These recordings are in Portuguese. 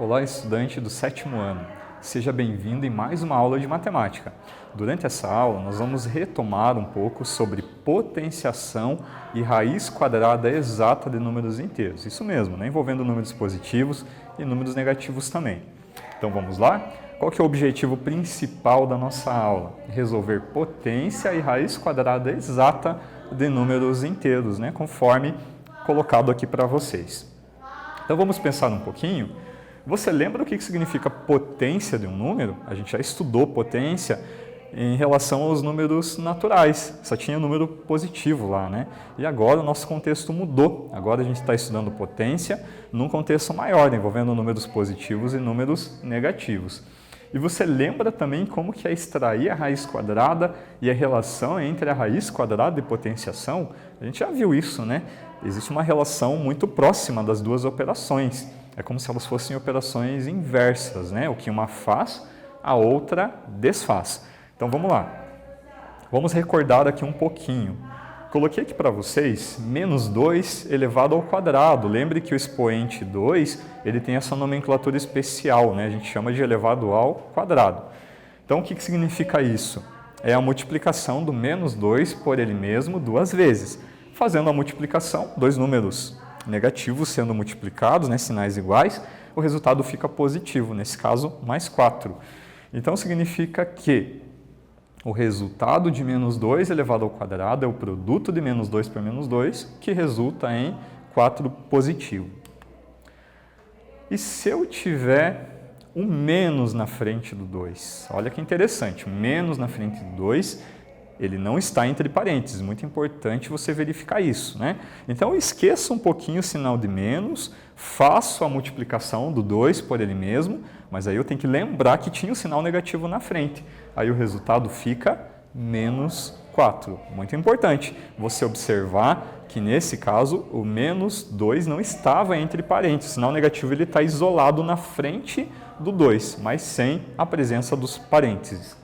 Olá, estudante do 7º ano. Seja bem-vindo em mais uma aula de matemática. Durante essa aula, nós vamos retomar um pouco sobre potenciação e raiz quadrada exata de números inteiros. Isso mesmo, né? Envolvendo números positivos e números negativos também. Então vamos lá? Qual que é o objetivo principal da nossa aula? Resolver potência e raiz quadrada exata de números inteiros, né? Conforme colocado aqui para vocês. Então vamos pensar um pouquinho. Você lembra o que significa potência de um número? A gente já estudou potência em relação aos números naturais, só tinha número positivo lá, né? E agora o nosso contexto mudou. Agora a gente está estudando potência num contexto maior, envolvendo números positivos e números negativos. E você lembra também como que é extrair a raiz quadrada e a relação entre a raiz quadrada e potenciação? A gente já viu isso, né? Existe uma relação muito próxima das duas operações. É como se elas fossem operações inversas, né? O que uma faz, a outra desfaz. Então vamos lá. Vamos recordar aqui um pouquinho. Coloquei aqui para vocês menos 2 elevado ao quadrado. Lembre que o expoente 2 ele tem essa nomenclatura especial, né? A gente chama de elevado ao quadrado. Então o que significa isso? É a multiplicação do menos 2 por ele mesmo duas vezes. Fazendo a multiplicação, dois números negativos sendo multiplicados, né, sinais iguais, o resultado fica positivo, nesse caso, mais 4. Então, significa que o resultado de menos 2 elevado ao quadrado é o produto de menos 2 por menos 2, que resulta em 4 positivo. E se eu tiver um menos na frente do 2? Olha que interessante, um menos na frente do 2, ele não está entre parênteses, muito importante você verificar isso, né? Então, eu esqueço um pouquinho o sinal de menos, faço a multiplicação do 2 por ele mesmo, mas aí eu tenho que lembrar que tinha o sinal negativo na frente. Aí o resultado fica menos 4. Muito importante você observar que, nesse caso, o menos 2 não estava entre parênteses. O sinal negativo ele está isolado na frente do 2, mas sem a presença dos parênteses.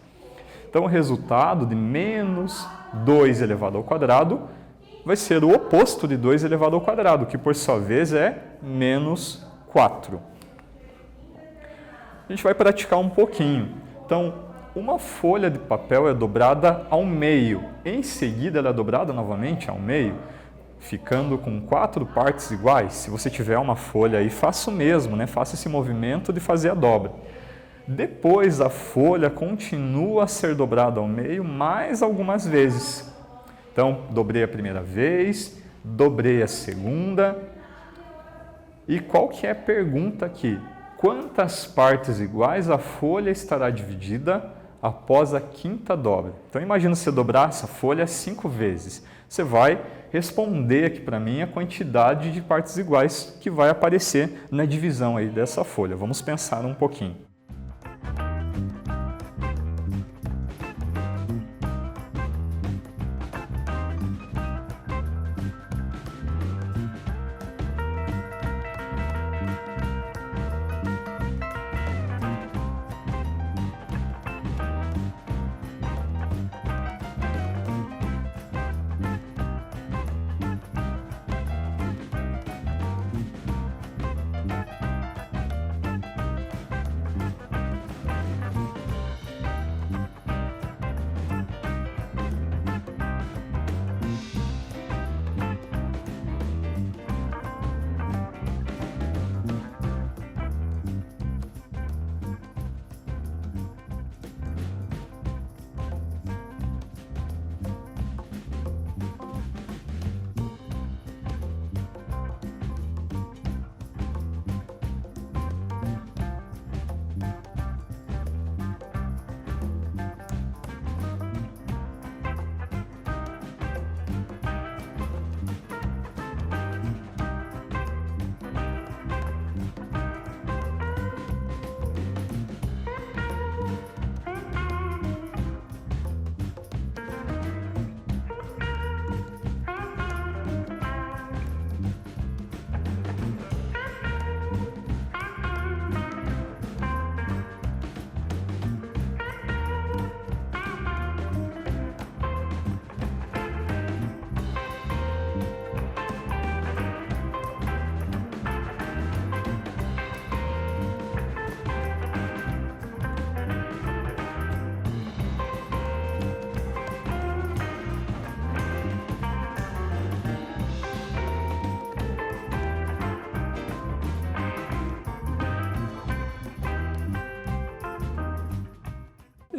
Então, o resultado de menos 2 elevado ao quadrado vai ser o oposto de 2 elevado ao quadrado, que por sua vez é menos 4. A gente vai praticar um pouquinho. Então, uma folha de papel é dobrada ao meio. Em seguida, ela é dobrada novamente ao meio, ficando com 4 partes iguais. Se você tiver uma folha aí, faça o mesmo, né? Faça esse movimento de fazer a dobra. Depois, a folha continua a ser dobrada ao meio mais algumas vezes. Então, dobrei a primeira vez, dobrei a segunda. E qual que é a pergunta aqui? Quantas partes iguais a folha estará dividida após a quinta dobra? Então, imagina você dobrar essa folha 5 vezes. Você vai responder aqui para mim a quantidade de partes iguais que vai aparecer na divisão aí dessa folha. Vamos pensar um pouquinho.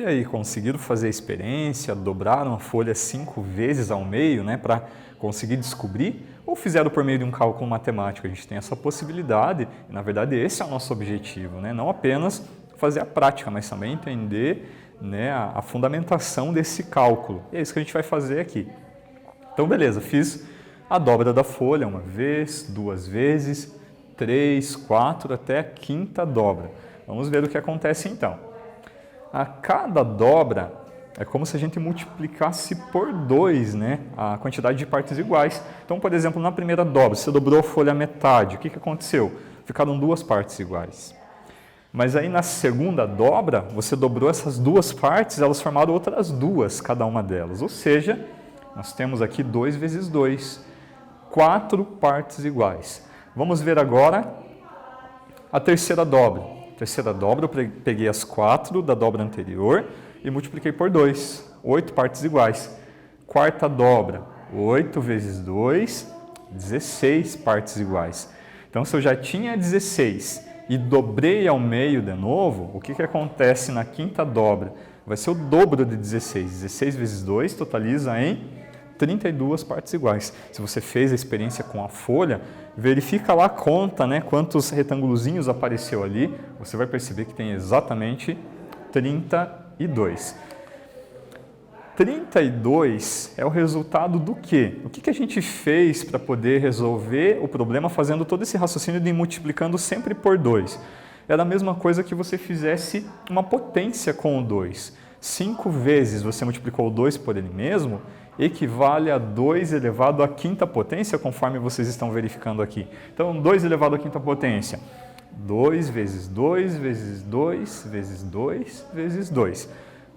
E aí, conseguiram fazer a experiência, dobraram a folha 5 vezes ao meio, né, para conseguir descobrir? Ou fizeram por meio de um cálculo matemático? A gente tem essa possibilidade, e na verdade esse é o nosso objetivo, né? Não apenas fazer a prática, mas também entender, né, a fundamentação desse cálculo. E é isso que a gente vai fazer aqui. Então, beleza, fiz a dobra da folha uma vez, 2 vezes, 3, 4, até a 5ª dobra. Vamos ver o que acontece então. A cada dobra é como se a gente multiplicasse por 2, né, a quantidade de partes iguais. Então, por exemplo, na primeira dobra, você dobrou a folha à metade, o que aconteceu? Ficaram 2 partes iguais. Mas aí na segunda dobra, você dobrou essas 2 partes, elas formaram outras 2, cada uma delas. Ou seja, nós temos aqui 2 vezes 2, 4 partes iguais. Vamos ver agora a terceira dobra. A terceira dobra, eu peguei as 4 da dobra anterior e multipliquei por 2, 8 partes iguais. Quarta dobra, 8 vezes 2, 16 partes iguais. Então, se eu já tinha 16 e dobrei ao meio de novo, o que acontece na 5ª dobra? Vai ser o dobro de 16. 16 vezes 2 totaliza em 32 partes iguais. Se você fez a experiência com a folha, verifica lá, conta, né, quantos retângulozinhos apareceu ali, você vai perceber que tem exatamente 32. 32 é o resultado do quê? O que a gente fez para poder resolver o problema fazendo todo esse raciocínio de multiplicando sempre por 2? Era a mesma coisa que você fizesse uma potência com o 2. 5 vezes você multiplicou o 2 por ele mesmo, equivale a 2 elevado à 5ª potência, conforme vocês estão verificando aqui. Então, 2 elevado à 5ª potência. 2 vezes 2 vezes 2 vezes 2 vezes 2.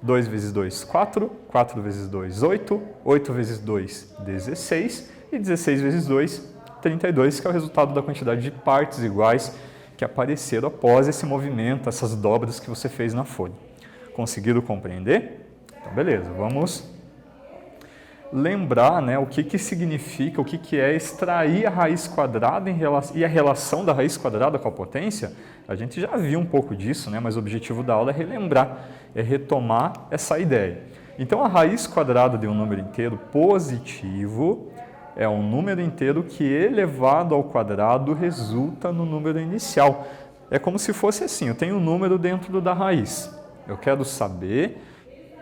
2 vezes 2, 4. 4 vezes 2, 8. 8 vezes 2, 16. E 16 vezes 2, 32, que é o resultado da quantidade de partes iguais que apareceram após esse movimento, essas dobras que você fez na folha. Conseguiram compreender? Então, beleza, vamos lembrar, né, o que significa, o que é extrair a raiz quadrada e a relação da raiz quadrada com a potência. A gente já viu um pouco disso, né, mas o objetivo da aula é relembrar, é retomar essa ideia. Então, a raiz quadrada de um número inteiro positivo é um número inteiro que elevado ao quadrado resulta no número inicial. É como se fosse assim, eu tenho um número dentro da raiz. Eu quero saber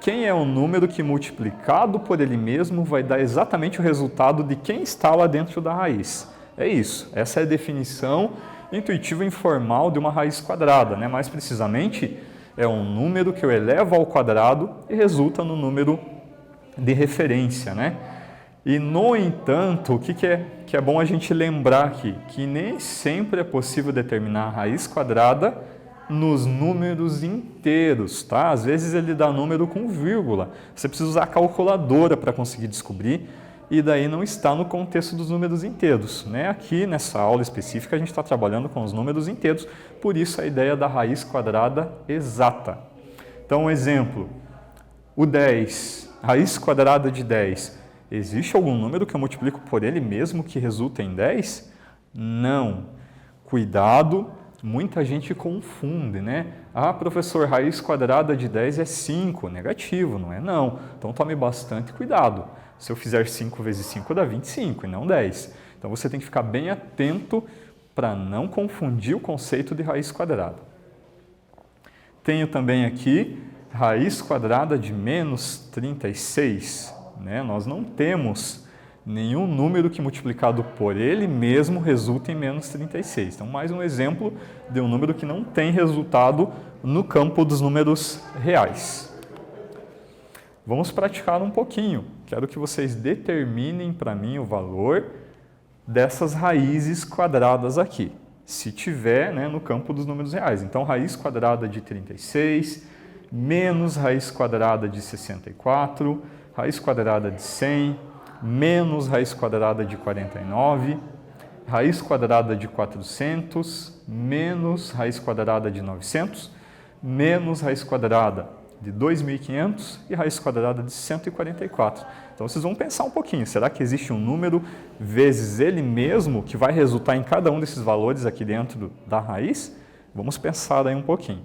quem é o número que multiplicado por ele mesmo vai dar exatamente o resultado de quem está lá dentro da raiz. É isso, essa é a definição intuitiva e informal de uma raiz quadrada, né? Mais precisamente, é um número que eu elevo ao quadrado e resulta no número de referência, né? E, no entanto, o que é bom a gente lembrar aqui? Que nem sempre é possível determinar a raiz quadrada nos números inteiros, tá? Às vezes ele dá número com vírgula. Você precisa usar a calculadora para conseguir descobrir, e daí não está no contexto dos números inteiros, né? Aqui, nessa aula específica, a gente está trabalhando com os números inteiros, por isso a ideia da raiz quadrada exata. Então, um exemplo, o 10, raiz quadrada de 10. Existe algum número que eu multiplico por ele mesmo que resulta em 10? Não. Cuidado, muita gente confunde, né? Ah, professor, raiz quadrada de 10 é 5. Negativo, não é não. Então tome bastante cuidado. Se eu fizer 5 vezes 5 dá 25 e não 10. Então você tem que ficar bem atento para não confundir o conceito de raiz quadrada. Tenho também aqui raiz quadrada de menos 36. Né? Nós não temos nenhum número que multiplicado por ele mesmo resulta em menos 36. Então, mais um exemplo de um número que não tem resultado no campo dos números reais. Vamos praticar um pouquinho. Quero que vocês determinem para mim o valor dessas raízes quadradas aqui, se tiver, né, no campo dos números reais. Então, raiz quadrada de 36, menos raiz quadrada de 64, raiz quadrada de 100, menos raiz quadrada de 49, raiz quadrada de 400, menos raiz quadrada de 900, menos raiz quadrada de 2.500 e raiz quadrada de 144. Então, vocês vão pensar um pouquinho, será que existe um número vezes ele mesmo que vai resultar em cada um desses valores aqui dentro da raiz? Vamos pensar aí um pouquinho.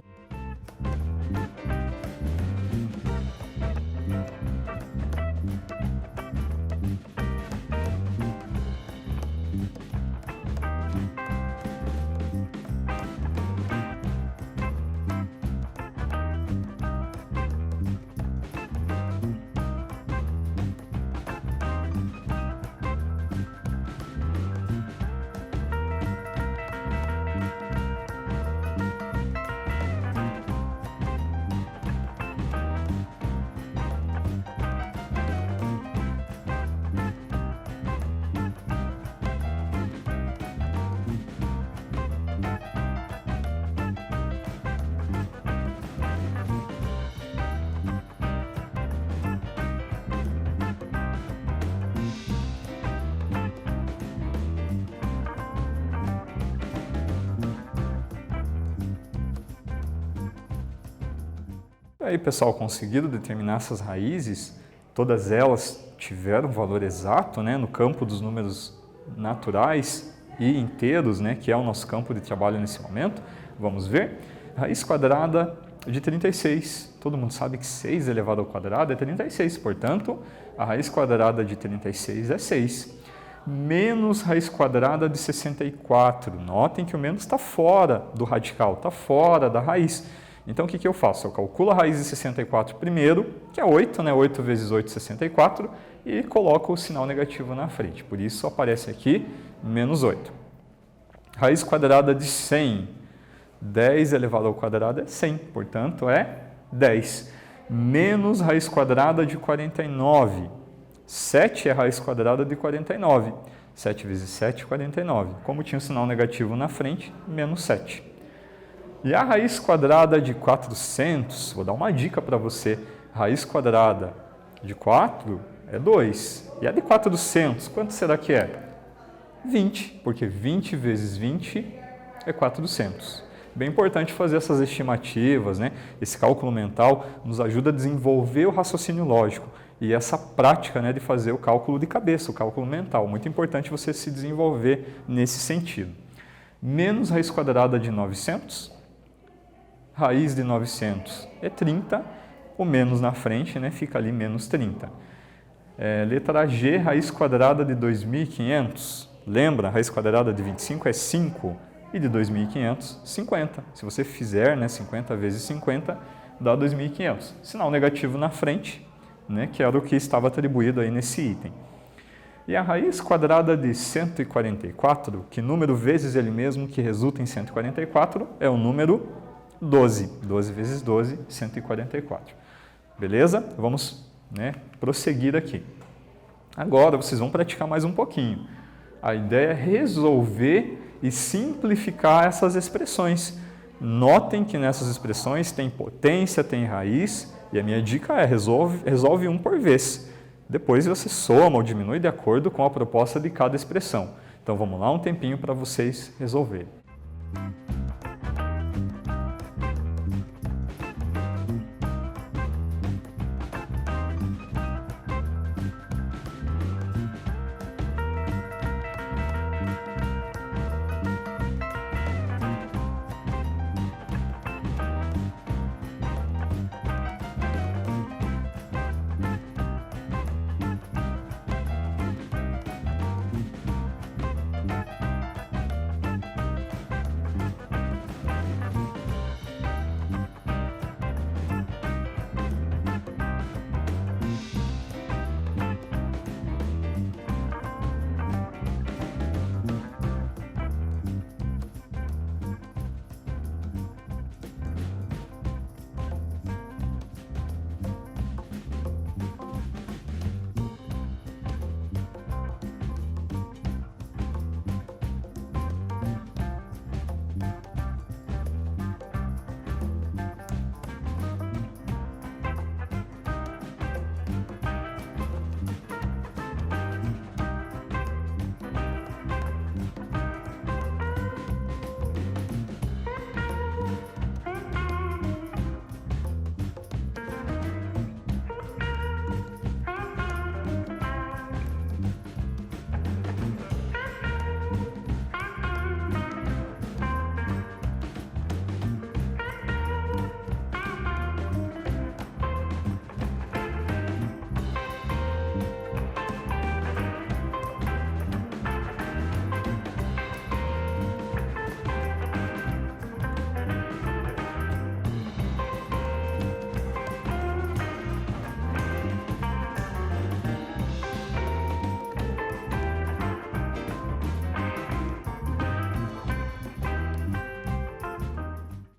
Aí, pessoal, conseguiram determinar essas raízes? Todas elas tiveram valor exato, né, no campo dos números naturais e inteiros, né, que é o nosso campo de trabalho nesse momento. Vamos ver? Raiz quadrada de 36. Todo mundo sabe que 6 elevado ao quadrado é 36, portanto, a raiz quadrada de 36 é 6. Menos raiz quadrada de 64. Notem que o menos está fora do radical, está fora da raiz. Então, o que eu faço? Eu calculo a raiz de 64 primeiro, que é 8, né? 8 vezes 8, 64, e coloco o sinal negativo na frente. Por isso, aparece aqui menos 8. Raiz quadrada de 100. 10 elevado ao quadrado é 100, portanto, é 10. Menos raiz quadrada de 49. 7 é a raiz quadrada de 49. 7 vezes 7, 49. Como tinha o sinal negativo na frente, menos 7. E a raiz quadrada de 400, vou dar uma dica para você. Raiz quadrada de 4 é 2. E a de 400, quanto será que é? 20, porque 20 vezes 20 é 400. Bem importante fazer essas estimativas, né? Esse cálculo mental nos ajuda a desenvolver o raciocínio lógico e essa prática, né, de fazer o cálculo de cabeça, o cálculo mental. Muito importante você se desenvolver nesse sentido. Menos raiz quadrada de 900, raiz de 900 é 30, o menos na frente, né, fica ali menos 30. Letra G, raiz quadrada de 2.500. Lembra, raiz quadrada de 25 é 5 e de 2.500, 50. Se você fizer, né, 50 vezes 50, dá 2.500. Sinal negativo na frente, né, que era o que estava atribuído aí nesse item. E a raiz quadrada de 144, que número vezes ele mesmo que resulta em 144, é o número 12. 12 vezes 12, 144. Beleza? Vamos, né, prosseguir aqui. Agora vocês vão praticar mais um pouquinho. A ideia é resolver e simplificar essas expressões. Notem que nessas expressões tem potência, tem raiz, e a minha dica é resolve um por vez. Depois você soma ou diminui de acordo com a proposta de cada expressão. Então vamos lá, um tempinho para vocês resolverem.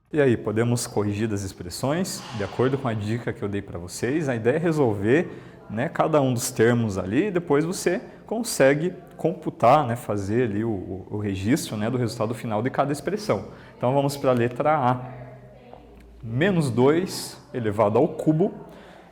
E aí, podemos corrigir das expressões de acordo com a dica que eu dei para vocês. A ideia é resolver, né, cada um dos termos ali e depois você consegue computar, né, fazer ali o registro, né, do resultado final de cada expressão. Então vamos para a letra A. Menos 2 elevado ao cubo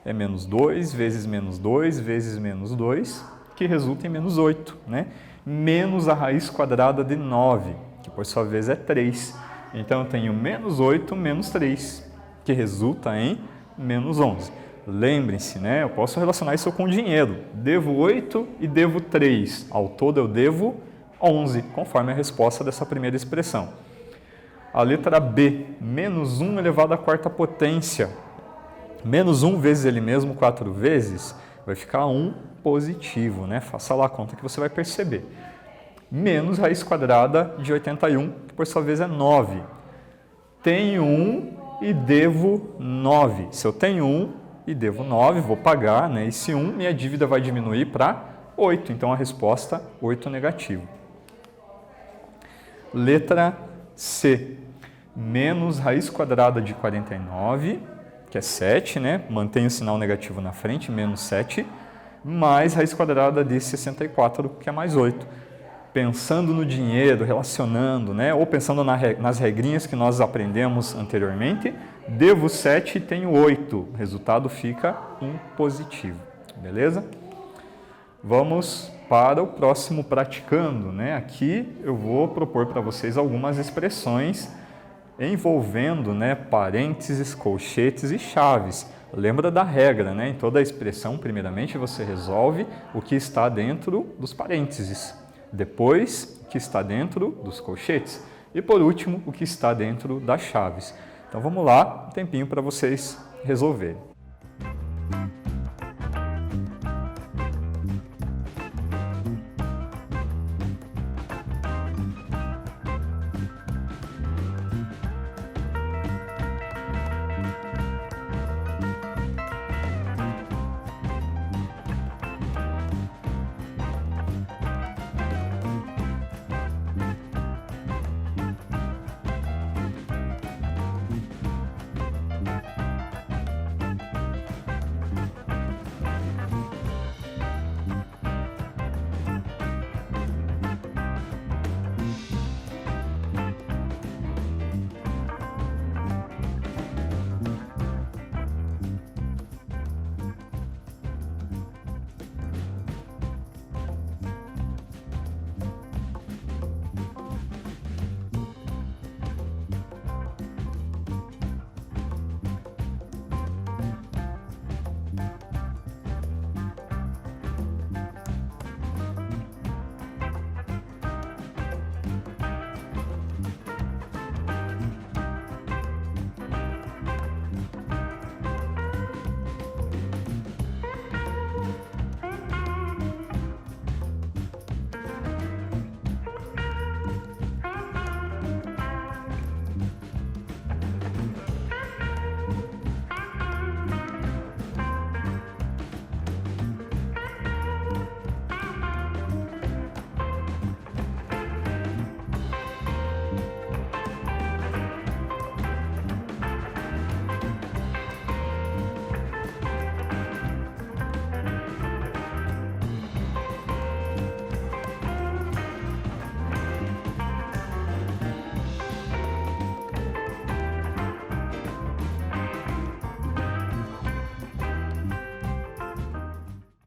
é menos 2 vezes menos 2 vezes menos 2, que resulta em menos 8, né? Menos a raiz quadrada de 9, que por sua vez é 3. Então eu tenho menos 8 menos 3, que resulta em menos 11. Lembrem-se, né? Eu posso relacionar isso com dinheiro. Devo 8 e devo 3. Ao todo eu devo 11, conforme a resposta dessa primeira expressão. A letra B, menos 1 elevado à quarta potência. Menos 1 vezes ele mesmo 4 vezes, vai ficar 1 positivo, né? Faça lá a conta que você vai perceber. Menos raiz quadrada de 81, que por sua vez é 9. Tenho 1 e devo 9. Se eu tenho 1 e devo 9, vou pagar, né? Esse 1, minha dívida vai diminuir para 8. Então, a resposta, 8 negativo. Letra C. Menos raiz quadrada de 49, que é 7, né? Mantém o sinal negativo na frente, menos 7, mais raiz quadrada de 64, que é mais 8. Pensando no dinheiro, relacionando, né? Ou pensando nas regrinhas que nós aprendemos anteriormente, devo 7 e tenho 8. O resultado fica 1 positivo, beleza? Vamos para o próximo praticando, né? Aqui eu vou propor para vocês algumas expressões envolvendo, né, parênteses, colchetes e chaves. Lembra da regra, né? Em toda expressão, primeiramente você resolve o que está dentro dos parênteses. Depois, o que está dentro dos colchetes. E por último, o que está dentro das chaves. Então vamos lá, um tempinho para vocês resolverem.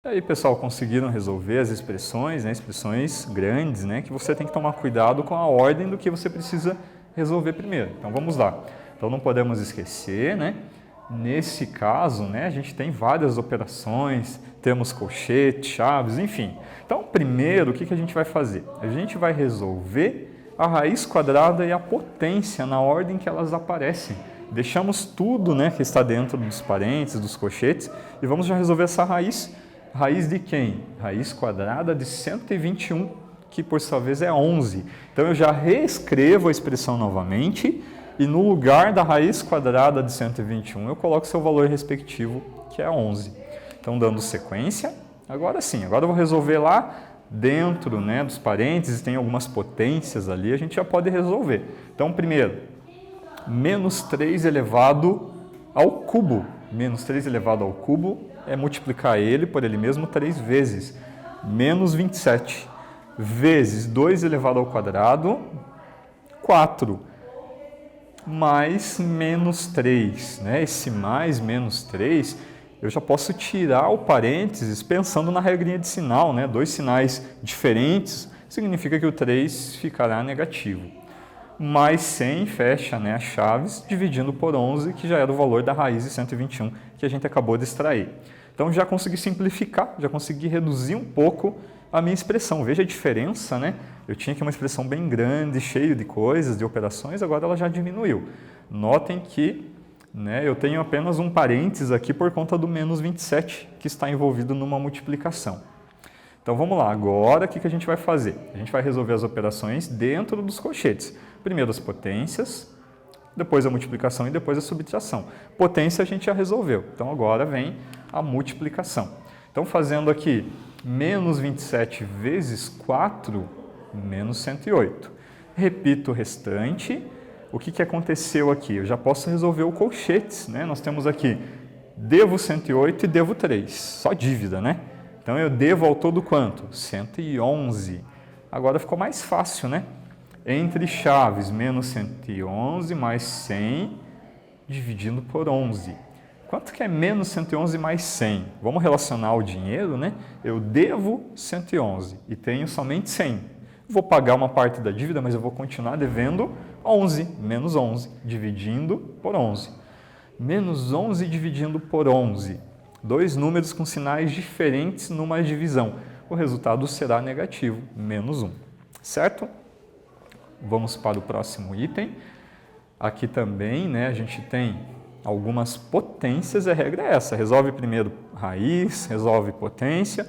E aí, pessoal, conseguiram resolver as expressões, né? Expressões grandes, né? Que você tem que tomar cuidado com a ordem do que você precisa resolver primeiro. Então, vamos lá. Então, não podemos esquecer, né? Nesse caso, né, a gente tem várias operações, temos colchetes, chaves, enfim. Então, primeiro, o que a gente vai fazer? A gente vai resolver a raiz quadrada e a potência na ordem que elas aparecem. Deixamos tudo, né, que está dentro dos parênteses, dos colchetes, e vamos já resolver essa raiz. Raiz de quem? Raiz quadrada de 121, que por sua vez é 11. Então, eu já reescrevo a expressão novamente e no lugar da raiz quadrada de 121, eu coloco seu valor respectivo, que é 11. Então, dando sequência, agora sim, agora eu vou resolver lá dentro, né, dos parênteses, tem algumas potências ali, a gente já pode resolver. Então, primeiro, menos 3 elevado ao cubo. Menos 3 elevado ao cubo é multiplicar ele por ele mesmo 3 vezes. Menos 27 vezes 2 elevado ao quadrado, 4. Mais menos 3. Né? Esse mais menos 3, eu já posso tirar o parênteses pensando na regrinha de sinal. Né? Dois sinais diferentes significa que o 3 ficará negativo. mais 100, fecha, né, as chaves, dividindo por 11, que já era o valor da raiz de 121 que a gente acabou de extrair. Então já consegui simplificar, já consegui reduzir um pouco a minha expressão. Veja a diferença, né? Eu tinha aqui uma expressão bem grande, cheio de coisas, de operações, agora ela já diminuiu. Notem que, né, eu tenho apenas um parênteses aqui por conta do menos 27 que está envolvido numa multiplicação. Então vamos lá, agora o que a gente vai fazer? A gente vai resolver as operações dentro dos colchetes. Primeiro as potências, depois a multiplicação e depois a subtração. Potência a gente já resolveu, então agora vem a multiplicação. Então fazendo aqui menos 27 vezes 4, menos 108. Repito o restante. O que aconteceu aqui? Eu já posso resolver o colchetes, né? Nós temos aqui, devo 108 e devo 3, só dívida, né? Então eu devo ao todo quanto? 111. Agora ficou mais fácil, né? Entre chaves, menos 111 mais 100, dividindo por 11. Quanto que é menos 111 mais 100? Vamos relacionar o dinheiro, né? Eu devo 111 e tenho somente 100. Vou pagar uma parte da dívida, mas eu vou continuar devendo 11, menos 11, dividindo por 11. Menos 11 dividindo por 11. Dois números com sinais diferentes numa divisão. O resultado será negativo, menos 1. Certo? Vamos para o próximo item. Aqui também, né, a gente tem algumas potências, a regra é essa. Resolve primeiro raiz, resolve potência,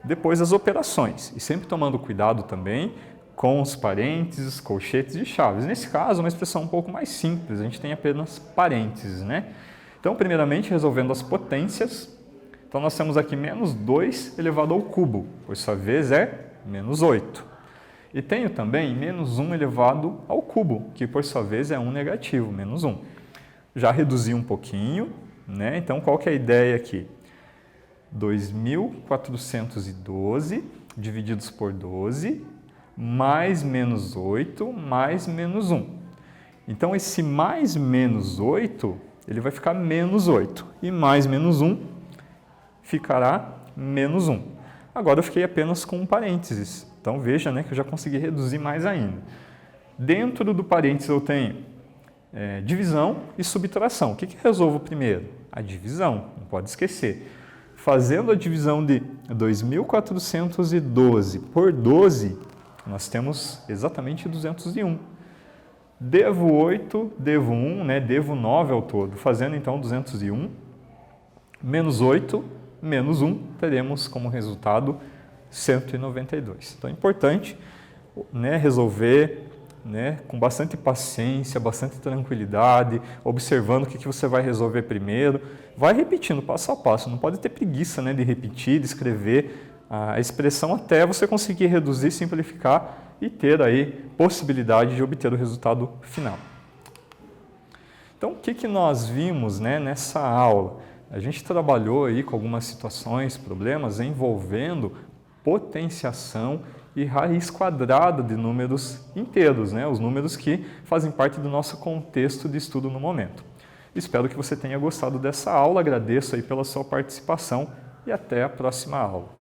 depois as operações. E sempre tomando cuidado também com os parênteses, colchetes e chaves. Nesse caso, uma expressão um pouco mais simples, a gente tem apenas parênteses, né? Então, primeiramente, resolvendo as potências. Então, nós temos aqui menos 2 elevado ao cubo, por sua vez é menos 8. E tenho também menos 1 elevado ao cubo, que por sua vez é 1 negativo, menos 1. Já reduzi um pouquinho, né? Então, qual que é a ideia aqui? 2.412 divididos por 12, mais menos 8, mais menos 1. Então, esse mais menos 8, ele vai ficar menos 8. E mais menos 1 ficará menos 1. Agora, eu fiquei apenas com um parênteses. Então, veja, né, que eu já consegui reduzir mais ainda. Dentro do parênteses eu tenho divisão e subtração. O que resolvo primeiro? A divisão, não pode esquecer. Fazendo a divisão de 2.412 por 12, nós temos exatamente 201. Devo 8, devo 1, né, devo 9 ao todo. Fazendo então 201, menos 8, menos 1, teremos como resultado 192. Então é importante, né, resolver, né, com bastante paciência, bastante tranquilidade, observando o que você vai resolver primeiro. Vai repetindo passo a passo, não pode ter preguiça, né, de repetir, de escrever a expressão até você conseguir reduzir, simplificar e ter aí possibilidade de obter o resultado final. Então, o que nós vimos, né, nessa aula? A gente trabalhou aí com algumas situações, problemas envolvendo potenciação e raiz quadrada de números inteiros, né? Os números que fazem parte do nosso contexto de estudo no momento. Espero que você tenha gostado dessa aula, agradeço aí pela sua participação e até a próxima aula.